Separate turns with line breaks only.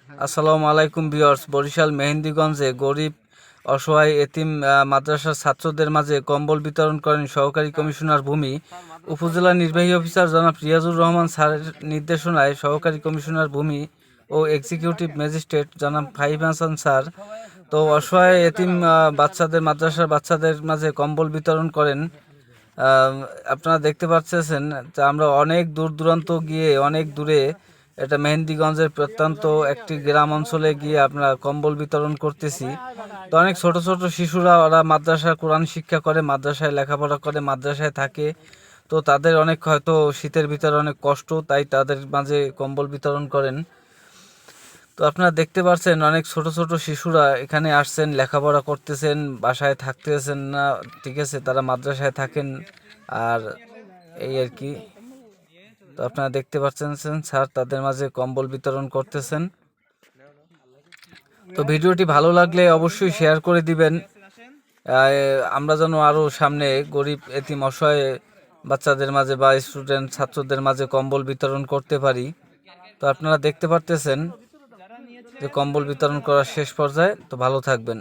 আসসালামু আলাইকুম ভিউয়ার্স। বরিশাল মেহেন্দিগঞ্জে গরিব অসহায় এতিম মাদ্রাসার ছাত্রদের মাঝে কম্বল বিতরণ করেন সহকারী কমিশনার ভূমি। উপজেলা নির্বাহী অফিসার জনাব রিয়াজুর রহমান স্যারের নির্দেশনায় সহকারী কমিশনার ভূমি ও এক্সিকিউটিভ ম্যাজিস্ট্রেট জনাব ফাহিম হাসান স্যার তো অসহায় এতিম বাচ্চাদের মাদ্রাসার বাচ্চাদের মাঝে কম্বল বিতরণ করেন। আপনারা দেখতে পাচ্ছেন যে আমরা অনেক দূর দূরান্ত গিয়ে অনেক দূরে এটা মেহেন্দিগঞ্জের প্রত্যন্ত একটি গ্রাম অঞ্চলে গিয়ে আমরা কম্বল বিতরণ করতেছি। তো অনেক ছোট ছোট শিশুরা ওরা মাদ্রাসায় কোরআন শিক্ষা করে, মাদ্রাসায় লেখাপড়া করে, মাদ্রাসায় থাকে। তো তাদের অনেক হয়তো শীতের ভিতরে অনেক কষ্ট, তাই তাদের মাঝে কম্বল বিতরণ করেন। তো আপনারা দেখতে পাচ্ছেন অনেক ছোট ছোট শিশুরা এখানে আসছেন, লেখাপড়া করতেছেন, বাসায় থাকতেছেন না, ঠিক আছে, তারা মাদ্রাসায় থাকেন। আর এই আর কি। তো আপনারা দেখতে পাচ্ছেন স্যার তাদের মাঝে কম্বল বিতরণ করতেছেন। তো ভিডিওটি ভালো লাগলে অবশ্যই শেয়ার করে দিবেন, আমরা যেন আরও সামনে গরিব এতিম অসহায় বাচ্চাদের মাঝে বা স্টুডেন্ট ছাত্রদের মাঝে কম্বল বিতরণ করতে পারি। তো আপনারা দেখতে পারতেছেন যে কম্বল বিতরণ করার শেষ পর্যায়ে। তো ভালো থাকবেন।